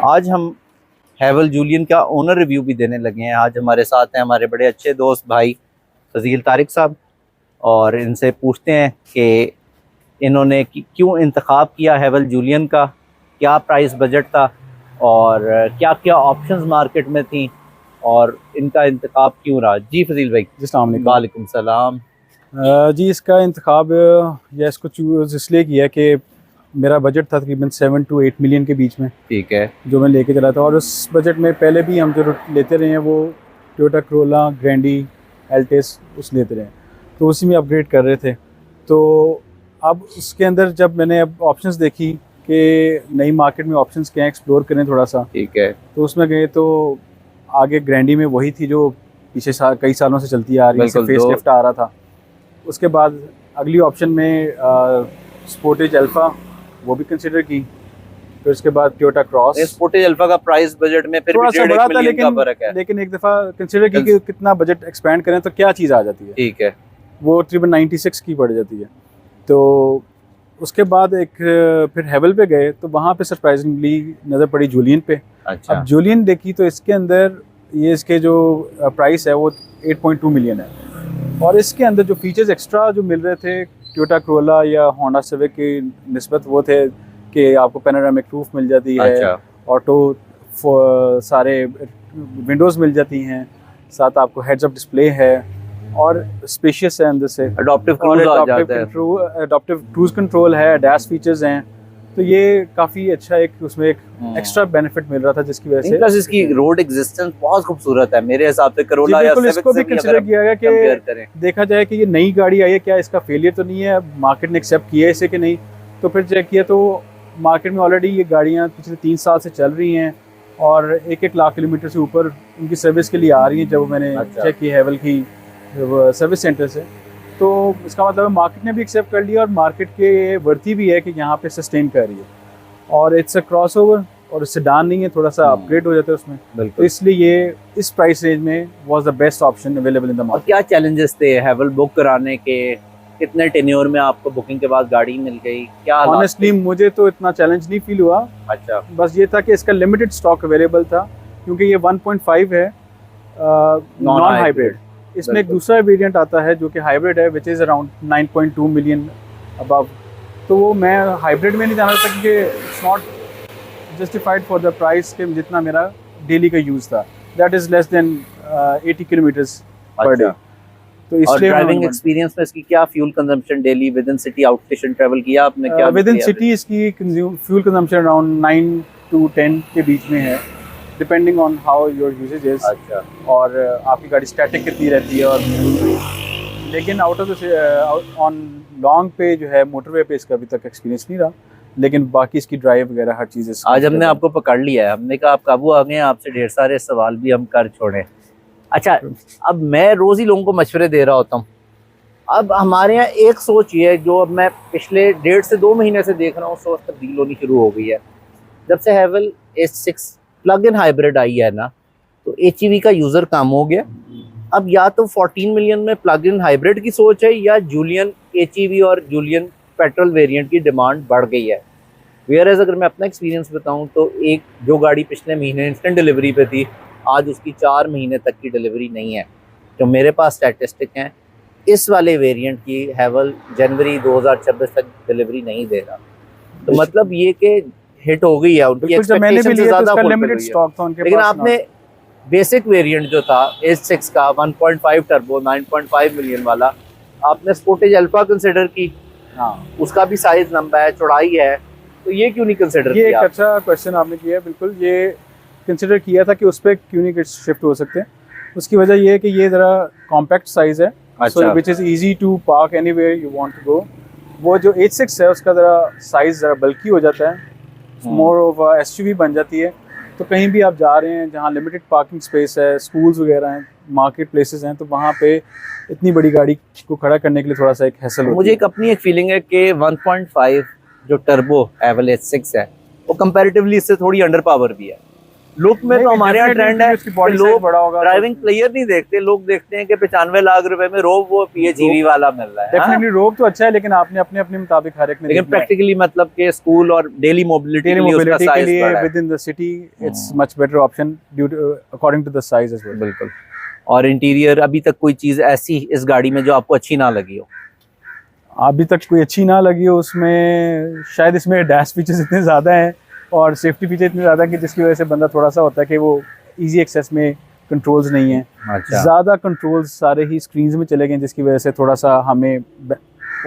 आज हम हैवल जूलियन का ओनर रिव्यू भी देने लगे हैं। आज हमारे साथ हैं हमारे बड़े अच्छे दोस्त भाई फजील तारिक साहब, और इनसे पूछते हैं कि इन्होंने क्यों इंतखाब किया हैवल जूलियन का, क्या प्राइस बजट था और क्या क्या ऑप्शंस मार्केट में थी और इनका इंतखाब क्यों रहा। जी फजील भाई। जी अस्सलाम वालेकुम। वालेकुम सलाम। जी इसका इंतखाब या इसको चूज़ इसलिए किया कि मेरा बजट था तकरीबन 7 to 8 मिलियन के बीच में, ठीक है। जो मैं लेके चला था। और उस बजट में पहले भी हम जो लेते रहे हैं वो टोयोटा करोला, ग्रैंडी, एल्टिस उस लेते रहे हैं, तो उसी में अपग्रेड कर रहे थे। तो अब उसके अंदर जब मैंने अब ऑप्शंस देखी कि नई मार्केट में ऑप्शंस क्या हैं, एक्सप्लोर करें थोड़ा सा, ठीक है। तो उसमें गए तो आगे ग्रैंडी में वही थी जो पीछे कई सालों से चलती आ रही है, फेस लिफ्ट आ रहा था। उसके बाद अगली ऑप्शन में स्पोर्टेज अल्फा, वो भी कंसिडर की। फिर उसके बाद टोयोटा क्रॉस। स्पोर्टेज अल्फा का प्राइस बजट में फिर थोड़ा सा बड़ा था, लेकिन एक दफ़ा कंसिडर की कि कितना बजट एक्सपेंड करें तो क्या चीज़ आ जाती है। ठीक है। वो तकरीबन 96 की पड़ जाती है। तो उसके बाद एक फिर हेवल पे गए तो वहाँ पे सरप्राइजिंगली नज़र पड़ी जूलियन पे। अच्छा। अब जूलियन देखी तो इसके अंदर ये इसके जो प्राइस है वो 8.2 मिलियन है, और इसके अंदर जो फीचर्स एक्स्ट्रा जो मिल रहे थे टोयोटा करोला या होंडा सिविक की निस्बत वो थे कि आपको पैनोरामिक रूफ मिल जाती है। अच्छा। ऑटो सारे विंडोज़ मिल जाती हैं, साथ आपको हेड्स अप डिस्प्ले है और स्पेशियस है अंदर से। अडॉप्टिव क्रूज कंट्रोल है, डैश फीचर्स हैं। तो ये काफ़ी अच्छा एक उसमें एक एक्स्ट्रा बेनिफिट मिल रहा था, जिसकी वजह से प्लस इसकी रोड एग्जिस्टेंस बहुत खूबसूरत है मेरे हिसाब से। करोला या सिविक इसको भी कंसीडर किया गया कि देखा जाए कि ये नई गाड़ी आई है, क्या इसका फेलियर तो नहीं है, मार्केट ने एक्सेप्ट किया है इसे कि नहीं। तो फिर चेक किया तो मार्केट में ऑलरेडी ये गाड़ियाँ पिछले 3 साल से चल रही हैं और 1-1 लाख किलोमीटर से ऊपर उनकी सर्विस के लिए आ रही हैं जब मैंने चेक की हैवल की सर्विस सेंटर से। तो इसका मतलब है मार्केट ने भी एक्सेप्ट कर लिया और मार्केट के वर्ती भी है कि यहाँ पे सस्टेन कर रही है। और इट्स अ क्रॉसओवर और सेडान नहीं है, थोड़ा सा अपग्रेड हो जाता है उसमें, तो इसलिए ये इस प्राइस रेंज में was the best option available in the market. क्या चैलेंजेस थे हैवल बुक कराने के? कितने टेन्योर में आपको बुकिंग के बाद गाड़ी मिल गई? क्या ऑनेस्टली मुझे तो इतना चैलेंज नहीं फील हुआ। अच्छा। बस ये था कि इसका लिमिटेड स्टॉक अवेलेबल था, क्योंकि ये 1.5 है नॉन हाइब्रिड। इसमें एक दूसरा वेरिएंट आता है जो कि हाइब्रिड है, which is around 9.2 million above. तो वो मैं हाइब्रिड में नहीं जाना था क्योंकि it's not justified for the price के जितना मेरा डेली का यूज़ था, that is less than 80 kilometres per day. तो इसलिए ड्राइविंग एक्सपीरियंस में इसकी क्या fuel consumption daily with in city out station travel किया आपने? क्या विद इन सिटी इसकी फ्यूल कंजम्पशन अराउंड 9 to 10 के बीच में है, depending on how your usage is. अच्छा। और आपकी गाड़ी स्टैटिक कितनी रहती है। और लेकिन आउट ऑफ ऑन लॉन्ग पे जो है मोटरवे पे इसका अभी तक एक्सपीरियंस नहीं रहा, लेकिन बाकी इसकी ड्राइव वगैरह हर चीज़। आज हमने आपको पकड़ लिया है, हमने कहा आप काबू आ गए हैं, आपसे ढेर सारे सवाल भी हम कर छोड़े। अच्छा, अब मैं रोज़ ही लोगों को मशवरे दे रहा होता हूँ। अब हमारे यहाँ एक सोच ये है जो अब मैं पिछले 1.5 से 2 महीने से देख रहा हूँ, सोच तब्दील होनी शुरू हो गई है। जब से हैवल S6 प्लग इन हाइब्रिड आई है ना, तो HEV का यूज़र कम हो गया। अब या तो 14 मिलियन में प्लग इन हाइब्रिड की सोच है, या जूलियन HEV और जूलियन पेट्रोल वेरिएंट की डिमांड बढ़ गई है। वेयरएज अगर मैं अपना एक्सपीरियंस बताऊं तो एक जो गाड़ी पिछले महीने इंस्टेंट डिलीवरी पे थी, आज उसकी 4 महीने तक की डिलीवरी नहीं है। जो मेरे पास स्टैटिस्टिक हैं, इस वाले वेरिएंट की हैवल जनवरी 2026 तक डिलीवरी नहीं दे रहा। तो मतलब ये कि हिट हो गई है उनकी एक्सपेक्टेशन से ज़्यादा लिमिटेड स्टॉक था उनके पास। लेकिन आपने बेसिक वेरिएंट जो था S6 का 1.5 टर्बो 9.5 मिलियन वाला, आपने स्पोर्टेज अल्फा कंसिडर की। हाँ, उसका भी साइज लंबा है, चौड़ाई है, तो ये क्यों नहीं कंसिडर किया? ये एक अच्छा क्वेश्चन आपने किया है। बिल्कुल ये कंसिडर किया था कि उस पर क्यों नहीं शिफ्ट हो सकते। उसकी वजह ये है कि ये ज़रा कॉम्पैक्ट साइज़ है, so which is easy to park anywhere you want to go. वो जो H6 है उसका ज़रा साइज़ ज़रा बल्की हो जाता है, मोर ऑफ SUV बन जाती है। तो कहीं भी आप जा रहे हैं जहाँ लिमिटेड पार्किंग स्पेस है, स्कूल्स वगैरह हैं, मार्केट प्लेसेस हैं, तो वहाँ पे इतनी बड़ी गाड़ी को खड़ा करने के लिए थोड़ा सा एक हैसल होती है। मुझे एक अपनी एक फीलिंग है कि 1.5 जो टर्बो हैवल S6 है वो कंपैरेटिवली इससे थोड़ी अंडर पावर भी है। लुक में तो हमारे यहाँ ट्रेंड है उसकी बॉडी कि साइज लोग बड़ा होगा। ड्राइविंग प्लेयर नहीं देखते, लोग देखते हैं कि 95 लाख रुपए में रोब वो PHEV वाला मिल रहा है। डेफिनेटली रोब तो अच्छा है, लेकिन आपने अपने अपने मुताबिक हर एक में लेकिन प्रैक्टिकली मतलब के स्कूल और डेली मोबिलिटी के लिए उसका के साइज लिए बड़ा है। Within the city it's much better option due to according to the size as well. बिल्कुल। और इंटीरियर अभी तक कोई चीज ऐसी इस गाड़ी में जो आपको अच्छी ना लगी हो? अभी तक कोई अच्छी ना लगी हो उसमें, शायद इसमें डैश फीचर्स इतने ज़्यादा हैं और सेफ्टी फीचर इतने ज़्यादा हैं कि जिसकी वजह से बंदा थोड़ा सा होता है कि वो इजी एक्सेस में कंट्रोल्स नहीं है। अच्छा। ज़्यादा कंट्रोल्स सारे ही स्क्रीन्स में चले गए, जिसकी वजह से थोड़ा सा हमें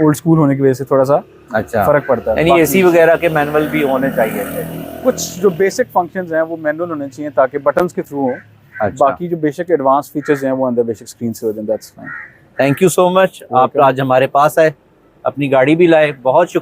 ओल्ड स्कूल होने की वजह से थोड़ा सा अच्छा फर्क पड़ता है। यानी बाकी AC वगैरह के मैनुअल भी होने चाहिए थे। कुछ जो बेसिक फंक्शंस हैं वो मैनुअल होने चाहिए ताकि बटन्स के थ्रू हो। अच्छा। बाकी जो बेसिक एडवांस फीचर्स हैं वो अंदर बेसिक स्क्रीन से हो जाए, that's fine. Thank you so much, आप आज हमारे पास आए, अपनी गाड़ी भी लाए, बहुत शुक्रिया।